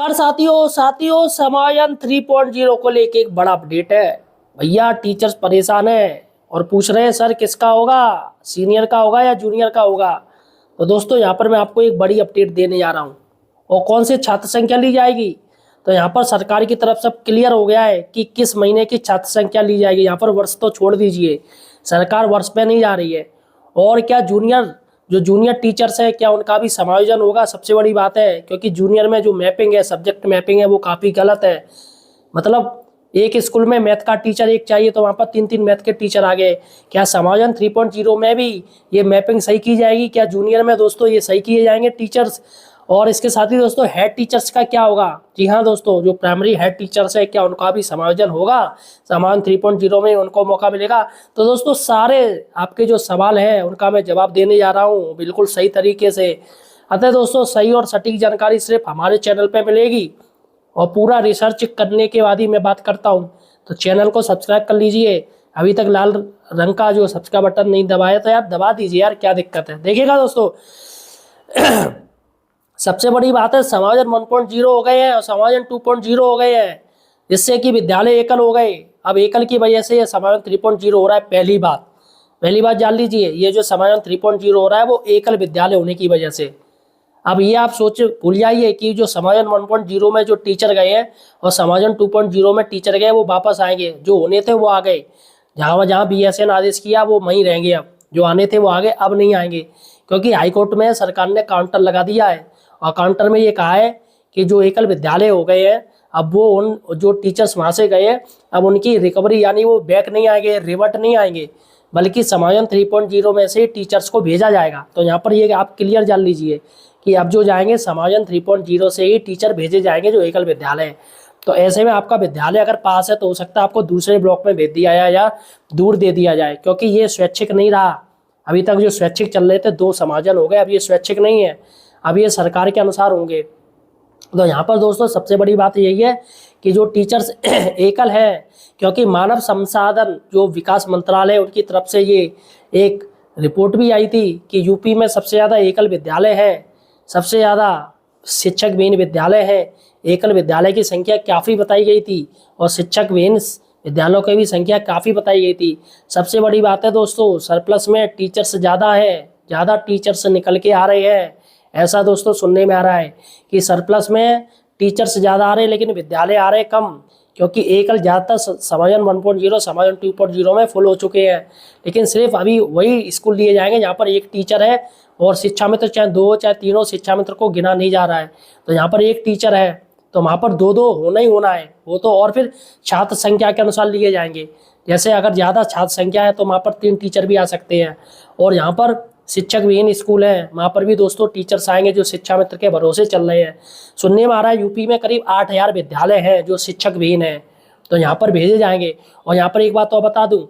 नमस्कार साथियों साथियों समायन 3.0 को लेके एक बड़ा अपडेट है। भैया टीचर्स परेशान है और पूछ रहे हैं सर किसका होगा, सीनियर का होगा या जूनियर का होगा। तो दोस्तों यहाँ पर मैं आपको एक बड़ी अपडेट देने जा रहा हूँ। और कौन सी छात्र संख्या ली जाएगी, तो यहाँ पर सरकार की तरफ सब क्लियर हो गया है कि किस महीने की छात्र संख्या ली जाएगी। यहाँ पर वर्ष तो छोड़ दीजिए, सरकार वर्ष पे नहीं जा रही है। और क्या जूनियर टीचर्स हैं क्या उनका भी समायोजन होगा, सबसे बड़ी बात है। क्योंकि जूनियर में जो मैपिंग है, सब्जेक्ट मैपिंग है, वो काफ़ी गलत है। मतलब एक स्कूल में मैथ का टीचर एक चाहिए तो वहाँ पर 3 मैथ के टीचर आ गए। क्या समायोजन 3.0 में भी ये मैपिंग सही की जाएगी? क्या जूनियर में दोस्तों ये सही किए जाएंगे टीचर्स? और इसके साथ ही दोस्तों हेड टीचर्स का क्या होगा? जी हाँ दोस्तों, जो प्राइमरी हेड टीचर्स है क्या उनका भी समायोजन होगा? समायोजन 3.0 में उनको मौका मिलेगा? तो दोस्तों सारे आपके जो सवाल हैं उनका मैं जवाब देने जा रहा हूँ बिल्कुल सही तरीके से। अतः दोस्तों सही और सटीक जानकारी सिर्फ हमारे चैनल पे मिलेगी और पूरा रिसर्च करने के बाद ही मैं बात करता हूँ। तो चैनल को सब्सक्राइब कर लीजिए। अभी तक लाल रंग का जो सब्सक्राइब बटन नहीं दबाया तो यार दबा दीजिए यार, क्या दिक्कत है। देखिएगा दोस्तों सबसे बड़ी बात है समायोजन 1.0 हो गए हैं और समायोजन 2.0 हो गए हैं, जिससे कि विद्यालय एकल हो गए। अब एकल की वजह से ये समायोजन 3.0 हो रहा है। पहली बात जान लीजिए, ये जो समायोजन 3.0 हो रहा है वो एकल विद्यालय होने की वजह से। अब ये आप सोच भूल जाइए कि जो समायोजन 1.0 में जो टीचर गए हैं और समायोजन 2.0 में टीचर गए वो वापस आएंगे। जो होने थे वो आ गए, जहाँ जहाँ BSN आदेश किया वो वहीं रहेंगे। अब जो आने थे वो आ गए, अब नहीं आएंगे। क्योंकि हाईकोर्ट में सरकार ने काउंटर लगा दिया है और काउंटर में ये कहा है कि जो एकल विद्यालय हो गए हैं अब वो उन जो टीचर्स वहाँ से गए हैं अब उनकी रिकवरी यानी वो बैक नहीं आएंगे, रिवर्ट नहीं आएंगे, बल्कि समायोजन 3.0 में से टीचर्स को भेजा जाएगा। तो यहाँ पर ये आप क्लियर जान लीजिए कि अब जो जाएंगे समायोजन 3.0 से ही टीचर भेजे जाएंगे जो एकल विद्यालय है। तो ऐसे में आपका विद्यालय अगर पास है तो हो सकता है आपको दूसरे ब्लॉक में भेज दिया जाए या दूर दे दिया जाए, क्योंकि ये स्वैच्छिक नहीं रहा। अभी तक जो स्वैच्छिक चल रहे थे 2 समायोजन हो गए, अब ये स्वैच्छिक नहीं है, अब ये सरकार के अनुसार होंगे। तो यहाँ पर दोस्तों सबसे बड़ी बात यही है कि जो टीचर्स एकल है, क्योंकि मानव संसाधन जो विकास मंत्रालय उनकी तरफ से ये एक रिपोर्ट भी आई थी कि यूपी में सबसे ज़्यादा एकल विद्यालय है, सबसे ज़्यादा शिक्षक विहीन विद्यालय है। एकल विद्यालय की संख्या काफ़ी बताई गई थी और शिक्षक विहीन विद्यालयों की भी संख्या काफ़ी बताई गई थी। सबसे बड़ी बात है दोस्तों, सरप्लस में टीचर्स ज़्यादा है, ज़्यादा टीचर्स निकल के आ रहे हैं। ऐसा दोस्तों सुनने में आ रहा है कि सरप्लस में टीचर्स ज़्यादा आ रहे हैं लेकिन विद्यालय आ रहे कम, क्योंकि एकल ज़्यादातर समायोजन 1.0 समायोजन 2.0 में फुल हो चुके हैं। लेकिन सिर्फ अभी वही स्कूल लिए जाएंगे जहाँ पर एक टीचर है और शिक्षा मित्र चाहे 2 चाहे 3 शिक्षा मित्र को गिना नहीं जा रहा है। तो यहाँ पर एक टीचर है तो वहाँ पर 2 होना ही होना है वो तो। और फिर छात्र संख्या के अनुसार लिए जाएंगे, जैसे अगर ज़्यादा छात्र संख्या है तो वहाँ पर 3 टीचर भी आ सकते हैं। और यहाँ पर शिक्षक विहीन स्कूल है, वहाँ पर भी दोस्तों टीचर्स आएंगे जो शिक्षा मित्र के भरोसे चल रहे हैं। सुनने में आ रहा है यूपी में करीब 8,000 विद्यालय हैं जो शिक्षक विहीन हैं, तो यहाँ पर भेजे जाएंगे। और यहाँ पर एक बात तो बता दूँ,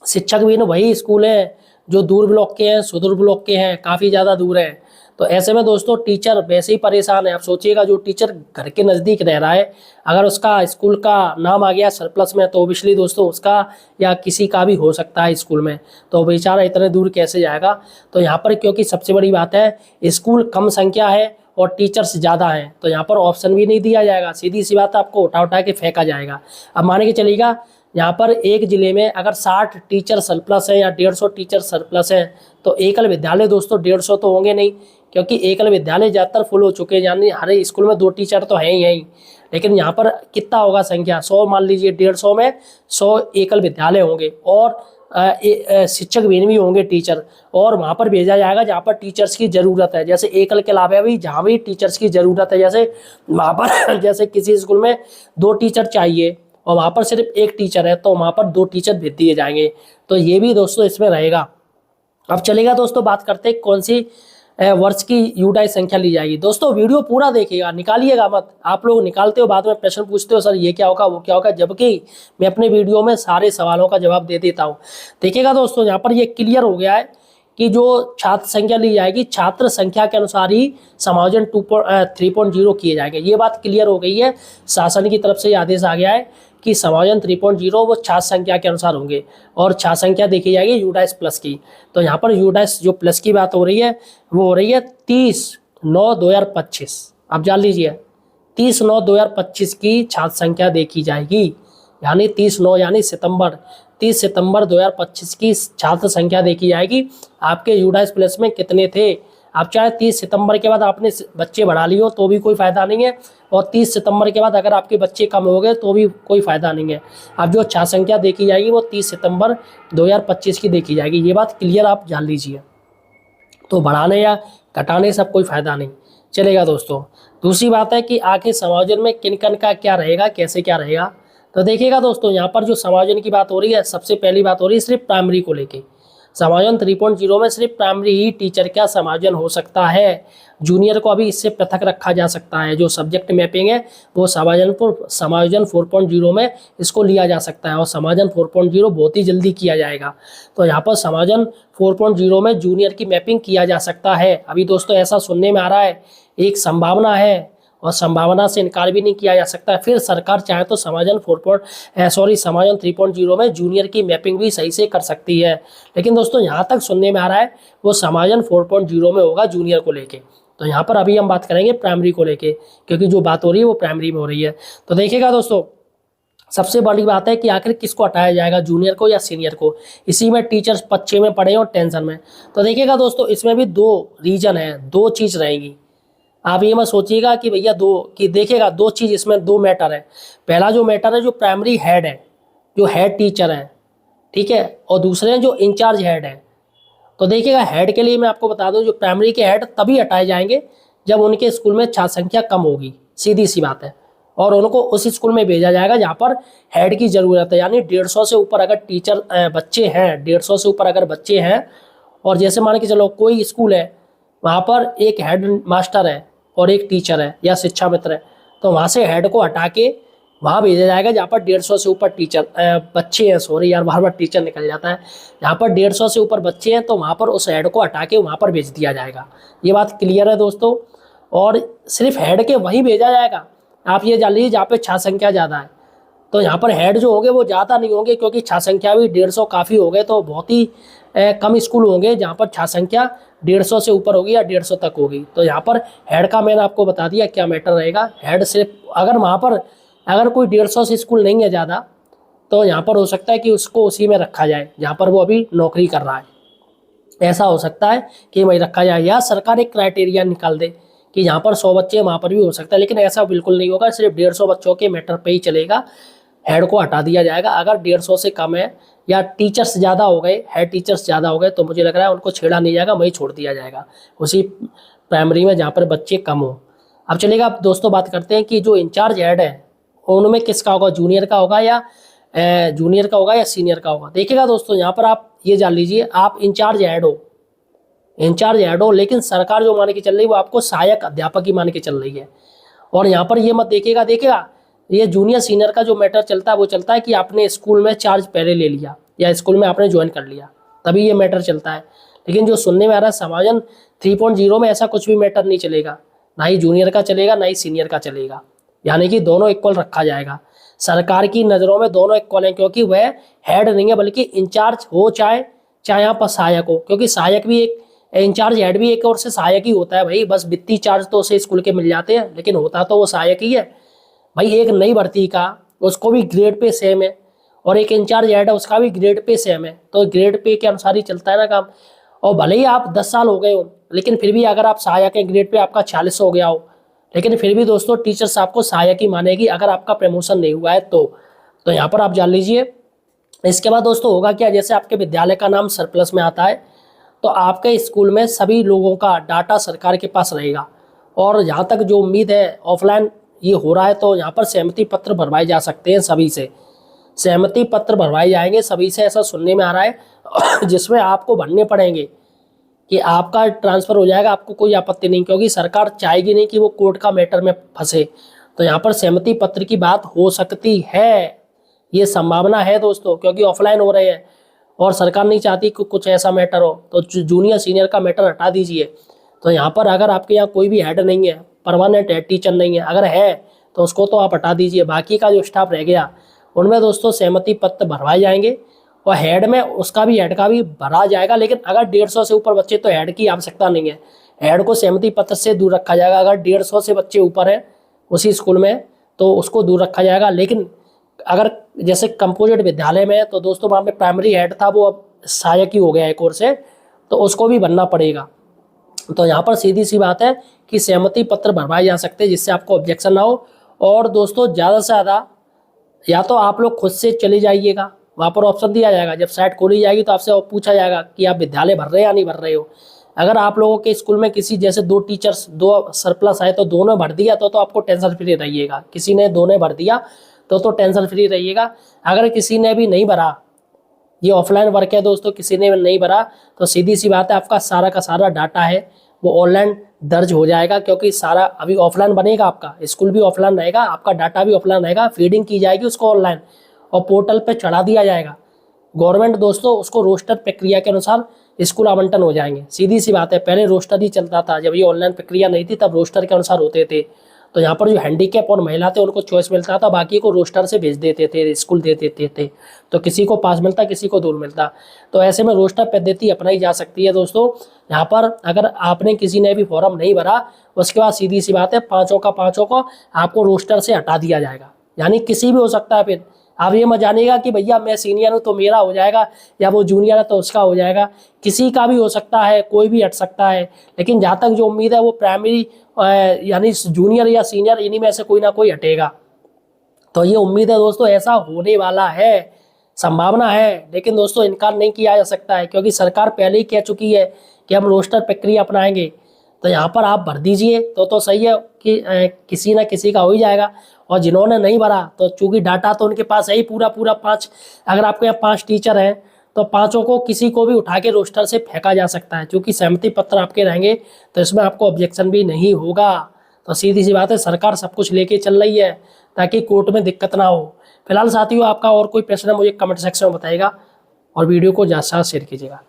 शिक्षक विहीन वही स्कूल हैं जो दूर ब्लॉक के हैं, सुदूर ब्लॉक के हैं, काफ़ी ज़्यादा दूर हैं। तो ऐसे में दोस्तों टीचर वैसे ही परेशान है। आप सोचिएगा जो टीचर घर के नज़दीक रह रहा है, अगर उसका स्कूल का नाम आ गया सरप्लस में तो ओबियसली दोस्तों उसका या किसी का भी हो सकता है स्कूल में, तो बेचारा इतने दूर कैसे जाएगा। तो यहाँ पर क्योंकि सबसे बड़ी बात है स्कूल कम संख्या है और टीचर्स ज़्यादा हैं, तो यहाँ पर ऑप्शन भी नहीं दिया जाएगा, सीधी सी बात आपको उठा उठा के फेंका जाएगा। अब माने के चलिएगा यहाँ पर एक ज़िले में अगर 60 टीचर सरप्लस हैं या 150 टीचर सरप्लस हैं, तो एकल विद्यालय दोस्तों 150 तो होंगे नहीं, क्योंकि एकल विद्यालय ज़्यादातर फुल हो चुके हैं। यानी हर स्कूल में 2 टीचर तो हैं ही। लेकिन यहाँ पर कितना होगा संख्या, 100 मान लीजिए, 150 में 100 एकल विद्यालय होंगे और शिक्षक विहीन भी होंगे टीचर, और वहाँ पर भेजा जाएगा जहाँ पर टीचर्स की ज़रूरत है। जैसे एकल के अलावा भी जहाँ भी टीचर्स की ज़रूरत है, जैसे वहाँ पर जैसे किसी स्कूल में 2 टीचर चाहिए और वहाँ पर सिर्फ 1 टीचर है तो वहाँ पर 2 टीचर भेज दिए जाएंगे। तो ये भी दोस्तों इसमें रहेगा। अब चलेगा दोस्तों बात करते हैं कौन सी वर्ष की यूडाई संख्या ली जाएगी। दोस्तों वीडियो पूरा देखिएगा, निकालिएगा मत। आप लोग निकालते हो बाद में प्रश्न पूछते हो सर ये क्या होगा वो क्या होगा, जबकि मैं अपने वीडियो में सारे सवालों का जवाब दे देता हूँ। देखिएगा दोस्तों यहाँ पर ये क्लियर हो गया है कि जो छात्र संख्या ली जाएगी छात्र संख्या के अनुसार ही समायोजन 3.0 किए जाएंगे। ये बात क्लियर हो गई है, शासन की तरफ से आदेश आ गया है कि समायोजन 3.0 वो छात्र संख्या के अनुसार होंगे और छात्र संख्या देखी जाएगी यूडाइस प्लस की। तो यहाँ पर यूडाइस जो प्लस की बात हो रही है वो हो रही है 30/9/2025। आप जान लीजिए 30/9/2025 की छात्र संख्या देखी जाएगी। यानी 30/9 यानी सितंबर, 30 सितंबर 2025 की छात्र संख्या देखी जाएगी। आपके यूडाइस प्लस में कितने थे। आप चाहे 30 सितंबर के बाद आपने बच्चे बढ़ा लिए हो तो भी कोई फ़ायदा नहीं है, और 30 सितंबर के बाद अगर आपके बच्चे कम हो गए तो भी कोई फ़ायदा नहीं है। अब जो छात्र संख्या देखी जाएगी वो 30 सितंबर 2025 की देखी जाएगी। ये बात क्लियर आप जान लीजिए। तो बढ़ाने या घटाने से अब कोई फ़ायदा नहीं चलेगा दोस्तों। दूसरी बात है कि आखिर समायोजन में किन किन का क्या रहेगा, कैसे क्या रहेगा। तो देखिएगा दोस्तों, यहाँ पर जो समायोजन की बात हो रही है, सबसे पहली बात हो रही है सिर्फ प्राइमरी को लेके। समायोजन 3.0 में सिर्फ प्राइमरी ही टीचर का समायोजन हो सकता है। जूनियर को अभी इससे पृथक रखा जा सकता है। जो सब्जेक्ट मैपिंग है वो समायोजन 4.0 में इसको लिया जा सकता है, और समायोजन 4.0 बहुत ही जल्दी किया जाएगा। तो यहाँ पर समायोजन 4.0 में जूनियर की मैपिंग किया जा सकता है। अभी दोस्तों ऐसा सुनने में आ रहा है, एक संभावना है, और संभावना से इनकार भी नहीं किया जा सकता। फिर सरकार चाहे तो समायोजन 3.0 में जूनियर की मैपिंग भी सही से कर सकती है। लेकिन दोस्तों यहाँ तक सुनने में आ रहा है वो समायोजन 4.0 में होगा जूनियर को लेके। तो यहाँ पर अभी हम बात करेंगे प्राइमरी को लेके, क्योंकि जो बात हो रही है वो प्राइमरी में हो रही है। तो देखिएगा दोस्तों, सबसे बड़ी बात है कि आखिर किसको हटाया जाएगा, जूनियर को या सीनियर को। इसी में टीचर्स पच्चे में पड़े और टेंशन में। तो देखिएगा दोस्तों, इसमें भी दो रीजन है, दो चीज़ रहेंगी। आप ये मत सोचिएगा कि भैया देखिएगा दो चीज़, इसमें दो मैटर है। पहला जो मैटर है, जो प्राइमरी हेड है, जो हेड टीचर है, ठीक है, और दूसरे हैं जो इंचार्ज हेड है। तो देखिएगा, हेड के लिए मैं आपको बता दूं, जो प्राइमरी के हेड तभी हटाए जाएंगे जब उनके स्कूल में छात्र संख्या कम होगी, सीधी सी बात है, और उनको उस स्कूल में भेजा जाएगा जहाँ पर हेड की ज़रूरत है। यानी 150 से ऊपर अगर बच्चे हैं, 150 से ऊपर अगर बच्चे हैं, और जैसे मान के चलो कोई स्कूल है, वहाँ पर एक हेड मास्टर है और एक टीचर है या शिक्षा मित्र है, तो वहाँ से हेड को हटा के वहाँ भेजा जाएगा जहाँ पर 150 से ऊपर बच्चे हैं। सॉरी यार, बार बार टीचर निकल जाता है। जहाँ पर 150 से ऊपर बच्चे हैं तो वहाँ पर उस हेड को हटा के वहाँ पर भेज दिया जाएगा। ये बात क्लियर है दोस्तों। और सिर्फ हेड के वहीं भेजा जाएगा। आप ये जान लीजिए जहाँ पर छात्र संख्या ज़्यादा है, तो यहाँ पर हेड जो होंगे वो ज़्यादा नहीं होंगे, क्योंकि छात्र संख्या भी 150 काफ़ी हो गए, तो बहुत ही कम स्कूल होंगे जहाँ पर छात्र संख्या 150 से ऊपर होगी या 150 तक होगी। तो यहाँ पर हेड का मैंने आपको बता दिया क्या मैटर रहेगा। हेड सिर्फ अगर वहाँ पर अगर कोई 150 से स्कूल नहीं है ज़्यादा, तो यहाँ पर हो सकता है कि उसको उसी में रखा जाए जहाँ पर वो अभी नौकरी कर रहा है। ऐसा हो सकता है कि वहीं रखा जाए, या सरकार एक क्राइटेरिया निकाल दे कि यहाँ पर 100 बच्चे वहाँ पर भी हो सकता है। लेकिन ऐसा बिल्कुल नहीं होगा, सिर्फ 150 बच्चों के मैटर पे ही चलेगा। हेड को हटा दिया जाएगा। अगर 150 से कम है या टीचर्स ज़्यादा हो गए, हेड टीचर्स ज़्यादा हो गए, तो मुझे लग रहा है उनको छेड़ा नहीं जाएगा, वहीं छोड़ दिया जाएगा उसी प्राइमरी में जहाँ पर बच्चे कम हो। अब चलेगा, अब दोस्तों बात करते हैं कि जो इंचार्ज हेड है उनमें किसका होगा, जूनियर का होगा या सीनियर का होगा। देखिएगा दोस्तों, यहाँ पर आप ये जान लीजिए, आप इंचार्ज हेड हो, लेकिन सरकार जो मान के चल रही है वो आपको सहायक अध्यापक ही मान के चल रही है। और यहाँ पर ये मत देखिएगा ये जूनियर सीनियर का जो मैटर चलता है वो चलता है कि आपने स्कूल में चार्ज पहले ले लिया या स्कूल में आपने ज्वाइन कर लिया, तभी ये मैटर चलता है। लेकिन जो सुनने में आ रहा है समायोजन 3.0 में ऐसा कुछ भी मैटर नहीं चलेगा, ना ही जूनियर का चलेगा ना ही सीनियर का चलेगा। यानी कि दोनों इक्वल रखा जाएगा। सरकार की नज़रों में दोनों इक्वल हैं, क्योंकि वह हेड नहीं है बल्कि इंचार्ज हो, चाहे यहाँ पर सहायक हो। क्योंकि सहायक भी एक, इंचार्ज हेड भी एक और से सहायक ही होता है भाई। बस वित्तीय चार्ज तो उसे स्कूल के मिल जाते हैं, लेकिन होता तो वो सहायक ही है भाई। एक नई भर्ती का उसको भी ग्रेड पे सेम है, और एक इंचार्ज हेड है उसका भी ग्रेड पे सेम है, तो ग्रेड पे के अनुसार ही चलता है ना काम। और भले ही आप 10 साल हो गए हो, लेकिन फिर भी अगर आप सहायक हैं, ग्रेड पे आपका 46 हो गया हो, लेकिन फिर भी दोस्तों टीचर्स आपको सहायक ही मानेगी अगर आपका प्रमोशन नहीं हुआ है तो यहाँ पर आप जान लीजिए। इसके बाद दोस्तों होगा क्या, जैसे आपके विद्यालय का नाम सरप्लस में आता है तो आपके स्कूल में सभी लोगों का डाटा सरकार के पास रहेगा। और यहाँ तक जो उम्मीद है, ऑफलाइन ये हो रहा है, तो यहाँ पर सहमति पत्र भरवाए जा सकते हैं, सभी से सहमति पत्र भरवाए जाएंगे सभी से, ऐसा सुनने में आ रहा है जिसमें आपको भरने पड़ेंगे कि आपका ट्रांसफ़र हो जाएगा, आपको कोई आपत्ति नहीं, क्योंकि सरकार चाहेगी नहीं कि वो कोर्ट का मैटर में फंसे। तो यहाँ पर सहमति पत्र की बात हो सकती है, ये संभावना है दोस्तों, क्योंकि ऑफलाइन हो रहे हैं और सरकार नहीं चाहती कि कुछ ऐसा मैटर हो। तो जूनियर सीनियर का मैटर हटा दीजिए। तो यहाँ पर अगर आपके यहाँ कोई भी हेड नहीं है, परमानेंट हेड टीचर नहीं है, अगर है तो उसको तो आप हटा दीजिए। बाकी का जो स्टाफ रह गया उनमें दोस्तों सहमति पत्र भरवाए जाएंगे, और हेड में उसका भी, हेड का भी भरा जाएगा। लेकिन अगर 150 से ऊपर बच्चे तो हेड की आवश्यकता नहीं है, हेड को सहमति पत्र से दूर रखा जाएगा। अगर 150 से बच्चे ऊपर हैं उसी स्कूल में, तो उसको दूर रखा जाएगा। लेकिन अगर जैसे कंपोजिट विद्यालय में, तो दोस्तों वहाँ पे प्राइमरी हेड था, वो अब सहायक ही हो गया एक ओर से, तो उसको भी बनना पड़ेगा। तो यहाँ पर सीधी सी बात है कि सहमति पत्र भरवाए जा सकते हैं जिससे आपको ऑब्जेक्शन ना हो। और दोस्तों ज़्यादा से ज़्यादा या तो आप लोग खुद से चले जाइएगा, वहाँ पर ऑप्शन दिया जाएगा, जब साइट खोली जाएगी तो आपसे पूछा जाएगा कि आप विद्यालय भर रहे हैं या नहीं भर रहे हो। अगर आप लोगों के स्कूल में किसी जैसे 2 टीचर्स 2 सरप्लस आए तो दोनों भर दिया तो आपको टेंशन फ्री रहिएगा। किसी ने 2 ने भर दिया तो टेंशन फ्री रहिएगा। अगर किसी ने भी नहीं भरा, ये ऑफलाइन वर्क है दोस्तों, किसी ने नहीं भरा तो सीधी सी बात है आपका सारा का सारा डाटा है वो ऑनलाइन दर्ज हो जाएगा, क्योंकि सारा अभी ऑफलाइन बनेगा, आपका स्कूल भी ऑफलाइन रहेगा, आपका डाटा भी ऑफलाइन रहेगा, फीडिंग की जाएगी उसको ऑनलाइन और पोर्टल पे चढ़ा दिया जाएगा। गवर्नमेंट दोस्तों उसको रोस्टर प्रक्रिया के अनुसार स्कूल आवंटन हो जाएंगे। सीधी सी बात है, पहले रोस्टर ही चलता था, जब ये ऑनलाइन प्रक्रिया नहीं थी तब रोस्टर के अनुसार होते थे। तो यहाँ पर जो हैंडीकैप और महिला थे उनको चॉइस मिलता था, बाकी को रोस्टर से भेज देते थे, स्कूल दे देते थे, तो किसी को पास मिलता किसी को दूर मिलता। तो ऐसे में रोस्टर पद्धति अपनाई जा सकती है दोस्तों। यहाँ पर अगर आपने किसी ने भी फॉर्म नहीं भरा, उसके बाद सीधी सी बात है पाँचों को आपको रोस्टर से हटा दिया जाएगा। यानी किसी भी हो सकता है, फिर आप ये मत जानिएगा कि भैया मैं सीनियर हूँ तो मेरा हो जाएगा या वो जूनियर है तो उसका हो जाएगा, किसी का भी हो सकता है, कोई भी हट सकता है। लेकिन जहाँ तक जो उम्मीद है वो प्राइमरी यानी जूनियर या सीनियर इन्हीं में से कोई ना कोई हटेगा। तो ये उम्मीद है दोस्तों ऐसा होने वाला है, संभावना है, लेकिन दोस्तों इनकार नहीं किया जा सकता है क्योंकि सरकार पहले ही कह चुकी है कि हम रोस्टर प्रक्रिया अपनाएंगे। तो यहाँ पर आप भर दीजिए तो सही है कि किसी ना किसी का हो ही जाएगा। और जिन्होंने नहीं भरा तो चूंकि डाटा तो उनके पास है ही पूरा 5, अगर आपके यहाँ 5 टीचर हैं तो पाँचों को किसी को भी उठा के रोस्टर से फेंका जा सकता है। चूंकि सहमति पत्र आपके रहेंगे तो इसमें आपको ऑब्जेक्शन भी नहीं होगा। तो सीधी सी बात है, सरकार सब कुछ लेके चल रही है ताकि कोर्ट में दिक्कत ना हो। फिलहाल साथियों आपका और कोई प्रश्न है मुझे कमेंट सेक्शन में बताइएगा और वीडियो को ज़्यादा से ज़्यादा शेयर कीजिएगा।